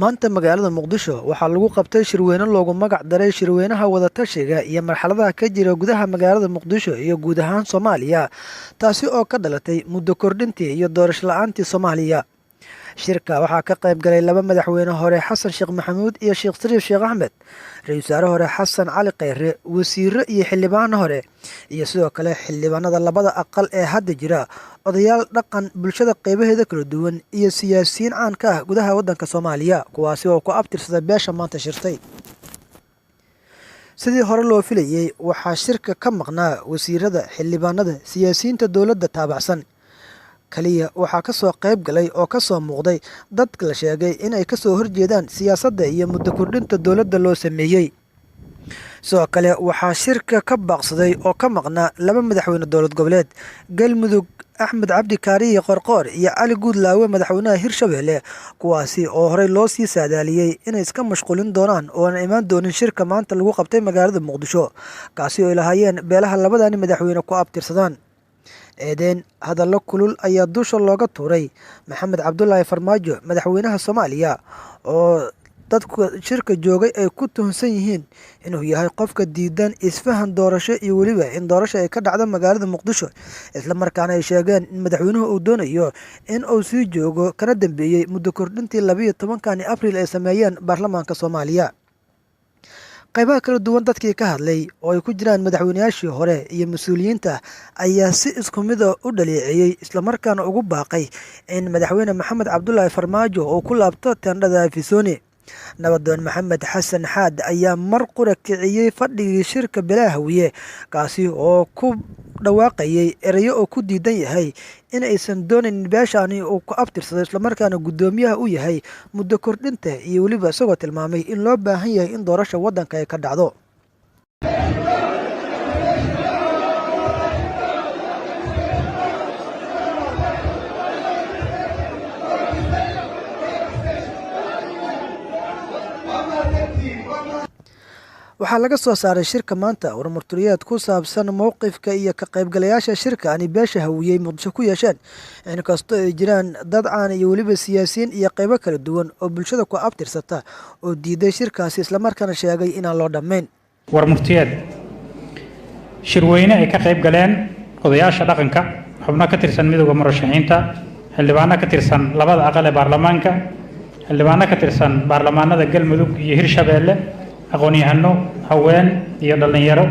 maanta magaalada muqdisho waxaa lagu qabtay shirweyne loogu magac daray shirweynaha wadatashiga iyo marxaladaha ka jira gudaha magaalada muqdisho iyo guud ahaan soomaaliya taasi oo ka dhalatay muddo kordhintii iyo doorasho la-aantii soomaaliya. shirka waxaa ka qayb galay laba madaxweyne hore xasan sheekh maxamuud iyo sheekh shariif sheekh axmed, ra-iisul wasaare hore xasan cali kheyre, wasiiro iyo xildhibaano hore, iyo sidoo kale xildhibaanada labada aqal ee hadda jira, odayaal dhaqan, bulshada qeybaheeda kala duwan iyo siyaasiyiin caan ka ah gudaha waddanka soomaaliya kuwaasi oo ku abtirsaday beesha maanta shirtay. sidii hore loo filayey waxaa shirka ka maqnaa wasiirada, xildhibaanada, siyaasiyiinta dowladda taabacsan. kaliya waxaa ka soo qayb galay oo ka soo muuqday dadka la sheegay in ay kasoo horjeedaan siyaasadda iyo muddo kordhinta dowladda loo sameeyey. sidoo kale waxaa shirka ka baaqsaday oo ka maqnaa laba madaxweyne dowlad goboleed, galmudug axmed cabdi kaariye qorqoor iyo cali guudlaawe madaxweynaha hirshabelle, kuwaasi oo horey loo sii saadaaliyey inay iska mashquulin doonaan oo aan imaan doonin shirka maanta lagu qabtay magaalada muqdisho, kaasi oo ay lahaayeen beelaha labadani madaxweyne ku abtirsadaan. eedeen hadallo kulul ayaa dusha looga tuuray maxamed cabdulaahi farmaajo madaxweynaha soomaaliya oo dadka shirka joogay ay ku tuhunsan yihiin inuu yahay qofka diidan isfahan doorasho iyo weliba in doorasho ay ka dhacdo magaalada muqdisho, islamarkaana ay sheegeen in madaxweynuhu uu doonayo in uu sii joogo kana dambeeyey muddo kordhintii 12 abriil ay sameeyeen baarlamaanka soomaaliya. qaybaha kala duwan dadkii ka hadlay oo ay ku jiraan madaxweynayaashii hore iyo mas-uuliyiinta ayaa si isku mid a u dhaleeceeyey islamarkaana ugu baaqay in madaxweyne maxamed cabdulaahi farmaajo uu ku laabto teendhada afisooni. nabadoon maxamed xasan xaad ayaa mar qura kiciyey fadhigii shirka beelaha hawiye, kaasi oo ku dhawaaqayay erayo oo ku diidan yahay in aysan doonayn beeshaani uu ku abtirsado islamarkaana guddoomiyaha u yahay muddo kordhinta iyo weliba isagoo tilmaamay in loo baahan yahay in doorasha waddanka ay ka dhacdo. waxaa laga soo saaray shirka maanta warmurturiyeed ku saabsan mowqifka iyo ka qaybgalayaasha shirka ani beesha hawiyey muqdisho ku yeesheen, inkastoo ay jiraan dad caan iyo weliba siyaasiyiin iyo qaybo kala duwan oo bulshada ku abtirsata oo diiday shirkaasi islamarkaana sheegay inaan loo dhammayn. warmurtiyeed shirweyne ay ka qayb galeen odayaasha dhaqanka, xubno ka tirsan midowda murashaxiinta, xildhibaano ka tirsan labada aqal ee baarlamaanka, xildhibaano ka tirsan baarlamaanada galmudug iyo hirshabelle, aqoon-yahano, haween iyo dhalinyaro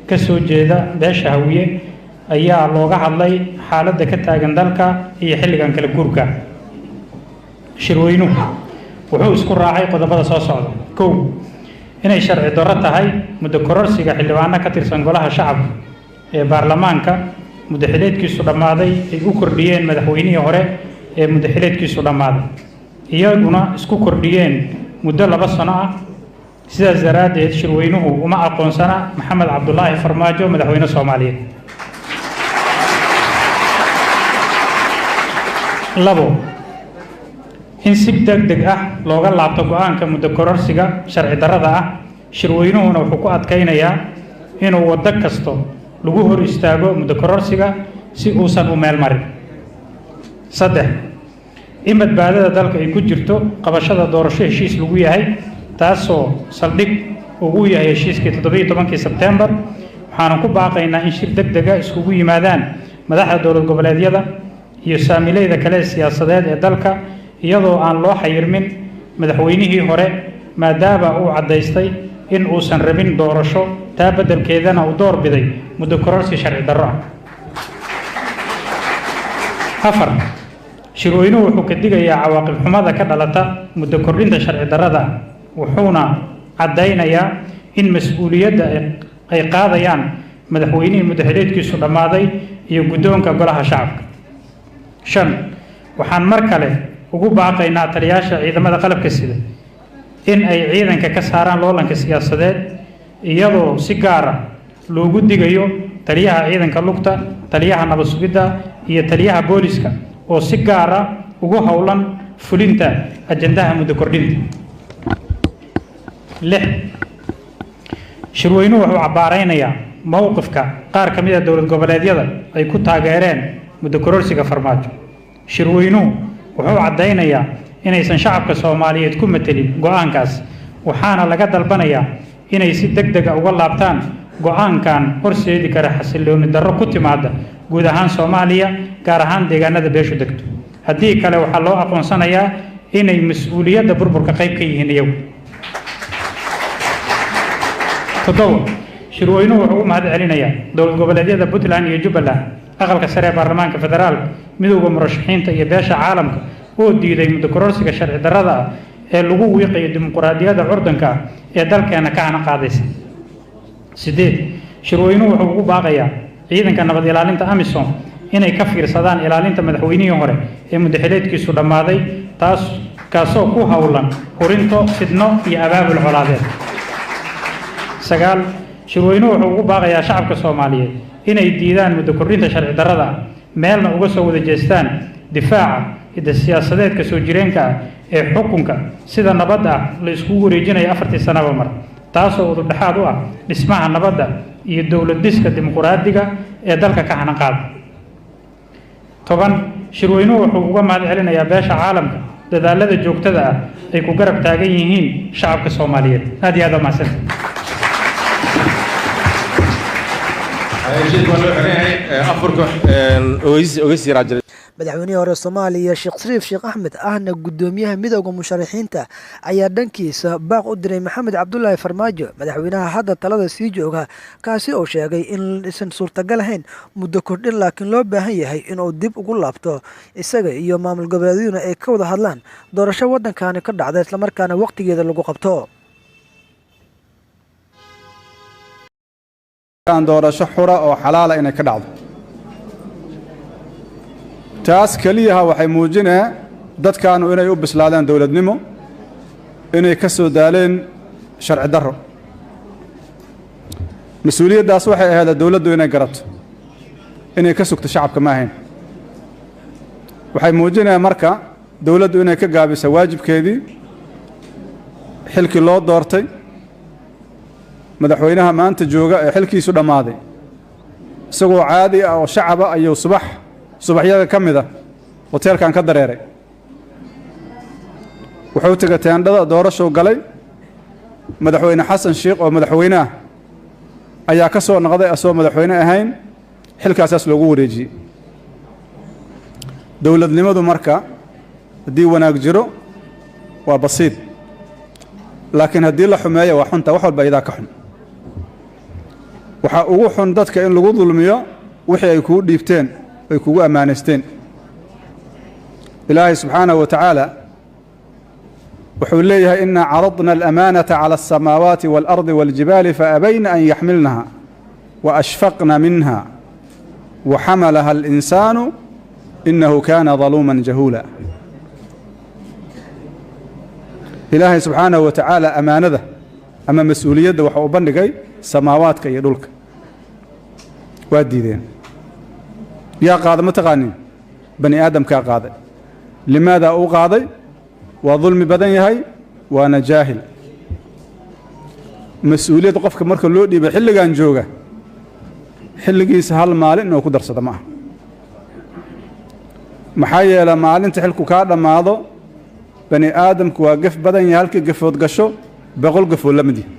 ka soo jeeda beesha hawiye ayaa looga hadlay xaaladda ka taagan dalka iyo xilligan kala guurka. shirweynuhu wuxuu isku raacay qodobada soo socda: 1. inay sharci darro tahay muddo kororsiga xildhibaano ka tirsan golaha shacabka ee baarlamaanka muddo xileedkiisu dhammaaday ay u kordhiyeen madaxweynihii hore ee muddo xileedkiisu dhammaaday, iyaguna isku kordhiyeen muddo 2 sano ah. sidaas daraaddeed shirweynuhu uma aqoonsana maxamed cabdulaahi farmaajo madaxweyne soomaaliyeed. 2. in si degdeg ah looga laabto go-aanka muddo kororsiga sharci darrada ah. shirweynuhuna wuxuu ku adkaynayaa inuu waddo kasto lagu hor istaago muddo kororsiga si uusan u meel marin. 3. in badbaadada dalka ay ku jirto qabashada doorasho heshiis lagu yahay, taasoo saldhig ugu yahay heshiiskii 17 Sebtembar. waxaanu ku baaqaynaa in shir degdega iskugu yimaadaan madaxda dowlad goboleedyada iyo saamileyda kale siyaasadeed ee dalka iyadoo aan loo xayirmin madaxweynihii hore maadaama uu caddaystay in uusan rabin doorasho, taa beddelkeedana uu door biday muddo kororsi sharci darro ah. 4. shirweynuhu wuxuu ka digayaa cawaaqib xumada ka dhalata muddo kordhinta sharci darrada, wuxuuna caddaynayaa in mas-uuliyadda ay qaadayaan madaxweynihii muddo xileedkiisu dhammaaday iyo guddoonka golaha shacabka. 5. waxaan mar kale ugu baaqaynaa taliyaasha ciidamada qalabka sida in ay ciidanka ka saaraan loolanka siyaasadeed, iyadoo si gaar ah loogu digayo taliyaha ciidanka lugta, taliyaha nabad sugidda iyo taliyaha booliska oo si gaar ah ugu howlan fulinta ajandaha muddo kordhinta. 6. shirweynuhu wuxuu cabbaaraynayaa mowqifka qaar ka mid ah dowlad goboleedyada ay ku taageereen muddo kororsiga farmaajo. shirweynuhu wuxuu caddaynayaa inaysan shacabka Soomaaliyeed ku matelin go'aankaas waxaana laga dalbanayaa inay si degdeg ah uga laabtaan go'aankan horseedi kara xasilooni darro ku timaada guud ahaan Soomaaliya gaar ahaan deegaanada beeshu degto haddii kale waxaa loo aqoonsanayaa inay mas'uuliyadda burburka qayb ka yihiin iyagu todoba shirweynuhu wuxuu u mahad celinayaa dowlad goboleedyada Puntland iyo Jubbaland aqalka sare ee baarlamaanka federaalka midowga murashaxiinta iyo beesha caalamka oo diiday muddo kororsiga sharci darrada ah ee lagu wiiqayo dimuqraadiyadda curdanka ah ee dalkeena ka hana qaadaysa sideed shirweynuhu wuxuu ugu baaqayaa ciidanka nabad ilaalinta AMISOM inay ka fiirsadaan ilaalinta madaxweynihii hore ee muddaxileedkiisu dhammaaday kaasoo ku howlan hurinto fidno iyo abaabul colaadeed sagaal shirweynuhu wuxuu ugu baaqayaa shacabka Soomaaliyeed inay diidaan muddo kordhinta sharci darrada ah meelna uga soo wada jeestaan difaaca siyaasadeedka soo jireenka ah ee xukunka sida nabadda la isku wareejinayo 4 sanaba mar taasoo uu dhaxaad u ah dhismaha nabadda iyo dawlad dhiska dimuqraadiga ee dalka ka hana qaad toban shirweynuhu wuxuu uga mahad celinayaa beesha caalamka dadaalada joogtada ah ay ku garab taagan yihiin shacabka Soomaaliyeed aad iyo aad u mahadsan madaxweynihii hore Soomaaliya Sheekh Shariif Sheekh Axmed ahna gudoomiyaha midowga musharaxiinta ayaa dhankiisa baaq u diray Maxamed Cabdullaahi Farmaajo madaxweynaha hadda talada sii jooga kaasi oo sheegay in aysan suurtagal ahayn muddo kordhin laakiin loo baahan yahay inuu dib ugu laabto isaga iyo maamul goboleedyaduna ay ka wada hadlaan doorasho waddankaani ka dhacda isla markaana waqtigeeda lagu qabto doorasho xura oo xalaala inay ka dhacdo taas kaliya waxay muujinaa dadkaanu inay u bislaadeen dawladnimo inay ka soo daaleen sharci darro mas'uuliyaddaas waxay ahayd dawladdu inay garato inay ka sugto shacabka ma ahayn waxay muujinaa marka dawladdu inay ka gaabiso waajibkeedii xilkii loo doortay madaxweynaha maanta jooga ee xilkiisu dhammaaday isagoo caadi ah oo shacaba ayuu subaxyada ka mid ah hoteelkan ka dareeray wuxuu tegay teendhada doorasho galay madaxweyne xasan sheekh oo madaxweyne ah ayaa ka soo noqday asoo madaxweyne ahayn xilkaasaas loogu wareejiyey dawladnimadu marka haddii wanaag jiro waa basiid laakiin haddii la xumeeyo waa xunta wax walba idaa ka xun waxaa ugu xun dadka in lagu dulmiyo wixii ay kugu dhiibteen ay kugu ammaanaysteen ilaahay subxaanahu wa tacaala wuxuu leeyahay inaa caradna alamaanata cala alsamaawaati waalardi waaljibaali faabayna an yaxmilnaha waashfaqna minha waxamalaha alinsaanu inahu kaana daluuman jahuula ilaahay subxaanahu wa tacaala ammaanada ama mas-uuliyadda waxa uu bandhigay samaawaadka iyo dhulka waa diideen yaa qaada ma taqaanin bani aadamkaa qaaday limaadaa uu qaaday waa dulmi badan yahay waana jaahil mas-uuliyad qofka marka loo dhiibay xilligan jooga xilligiisa hal maalin inuu ku darsado ma aha maxaa yeelay maalinta xilku kaa dhammaado bani aadamku waa gaf badan yahay halkii gafood gasho boqol gafood la mid yahay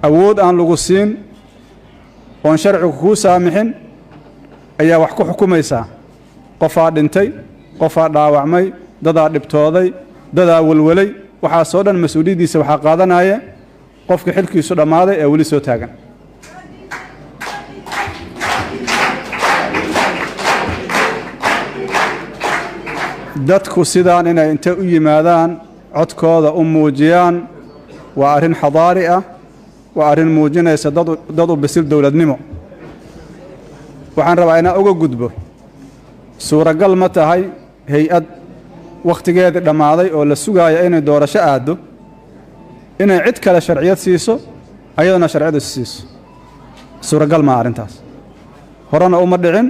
awood aan lagu siin oon sharcigu kuu saamixin ayaa wax ku xukumaysaa qofaa dhintay qofaa dhaawacmay dadaa dhibtooday dadaa walwalay waxaasoo dhan mas-uuliyaddiisa waxaa qaadanaya qofka xilkiisu dhammaaday ee weli soo taagan dadku sidaan inay intay u yimaadaan codkooda u muujiyaan waa arrin xadaari ah waa arrin muujinaysa dad u bisil dawladnimo waxaan rabaa inaan uga gudbo suuragal ma tahay hay-ad wakhtigeedii dhammaaday oo la sugaaya inay doorasho aaddo inay cid kale sharciyad siiso ayadana sharciyad is siiso suuragal maa arrintaas horena uma dhicin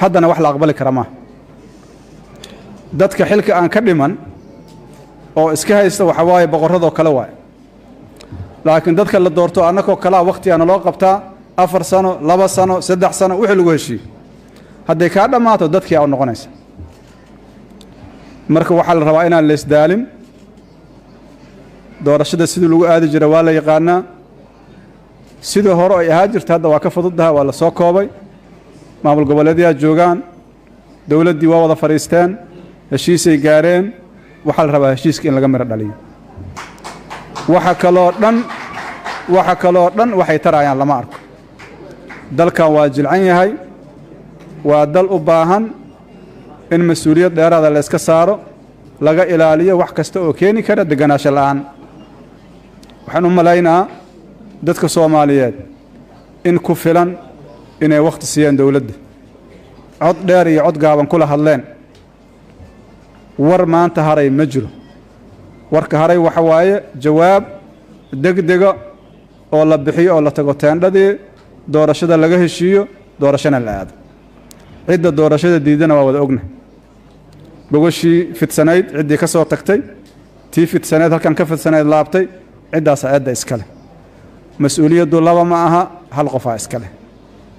haddana wax la aqbali kara maaha dadka xilka aan ka dhiman oo iska haysta waxa waaye boqorradoo kale waaye laakiin dadka la doorto annagoo kalea wakhtigaana loo qabtaa 4 sano 2 sano 3 sano wixii lagu heshiiyo hadday kaa dhammaato dadkii aa u noqonaysa marka waxaa la rabaa inaan la isdaalin doorashada sidii lagu aadi jira waa la yaqaanaa sidii hore ay ahaa jirta hadda waa ka fududaha waa la soo koobay maamul goboleedyaa joogaan dowladdii waa wada fadhiisteen heshiisay gaareen waxaa la rabaa heshiiska in laga miro dhaliyo waxa kaloo dhan waxay tarayaan lama arko dalkan waa jilcan yahay waa dal u baahan in mas-uuliyad dheeraada la iska saaro laga ilaaliyo wax kasta oo keeni kara deganaansho la'aan waxaan u malaynaa dadka Soomaaliyeed in ku filan inay waqti siiyaan dawladda cod dheer iyo cod gaaban kula hadleen war maanta haray ma jiro warka haray waxa waaye jawaab degdega oo la bixiyo oo la tago teendhadii doorashada laga heshiiyo doorashana la aado cidda doorashada diidana waa wada ogna bogashii fidsanayd ciddii ka soo tagtay tii fidsanayd halkan ka fidsanayd laabtay ciddaas aadda iskale mas-uuliyaddu laba ma aha hal qofaa iskale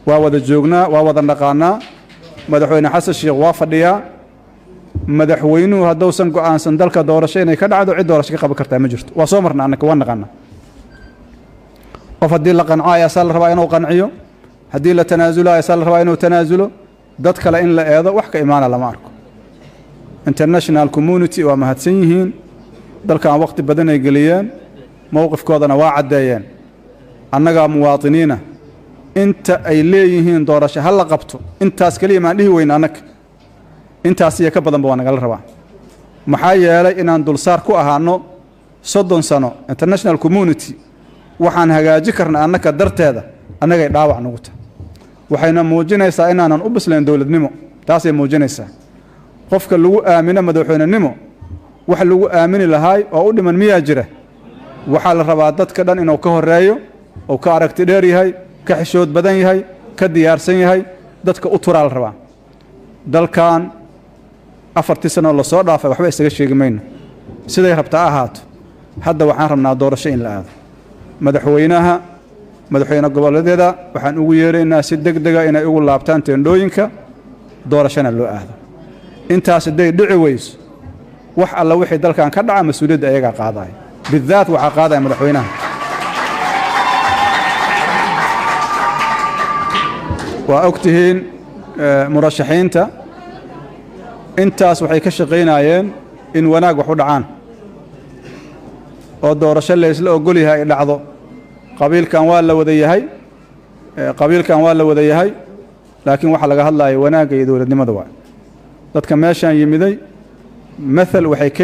waa wada joognaa waa wada naqaanaa madaxweyne xasan sheekh waa fadhiyaa madaxweynuhu haddousan go'aansan dalka doorasho inay ka dhacdo cid doorasho ka qaban kartaa ma jirto waa soo marna annaka waa naqaanaa qof haddii la qanco ayaa la rabaa inuu qanciyo haddii la tanaasulo ayaa la rabaa inuu tanaasulo dad kale in la eedo wax ka imaana lama arko international community waa mahadsan yihiin dalkan waqti badan ay geliyeen mowqifkoodana waa caddeeyeen annagaa muwaadiniina inta ay leeyihiin doorasho ha la qabto intaas kaliya maan dhihi weyna annaka intaas iyo ka badanba waa nagala rabaa maxaa yeelay inaan dulsaar ku ahaano 30 sano international community waxaan hagaaji karnaa annaka darteeda annagay dhaawac nagu tahay waxayna muujinaysaa inaanan u bislayn dowladnimo taasay muujinaysaa qofka lagu aamino madaxweynenimo wax lagu aamini lahaay oo u dhiman miyaa jira waxaa la rabaa dadka dhan inuu ka horeeyo oo ka aragti dheer yahay ka xishood badan yahay ka diyaarsan yahay dadka u turaa la rabaa dalkan 4 sano la soo dhaafay waxba isaga sheegi mayno siday rabtaa ahaato hadda waxaan rabnaa doorasho in la aado madaxweyne goboleedyada waxaan ugu yeeraynaa si degdega inay ugu laabtaan teendhooyinka doorashana loo aado intaas haday dhici weyso wax alla wixii dalkan ka dhaca mas-uuliyadda ayagaa qaadaya bidaat waxaa qaadaya madaxweynaha waa ogtihiin murashaxiinta intaas waxay ka shaqaynayeen in wanaag wax u dhacaan oo doorasho la isla ogol yahay ay dhacdo qabiilkan waa la wada yahay laakiin waxa laga hadlayo wanaagga iyo dowladnimada waa dadka meeshan yimiday مثل waxay ka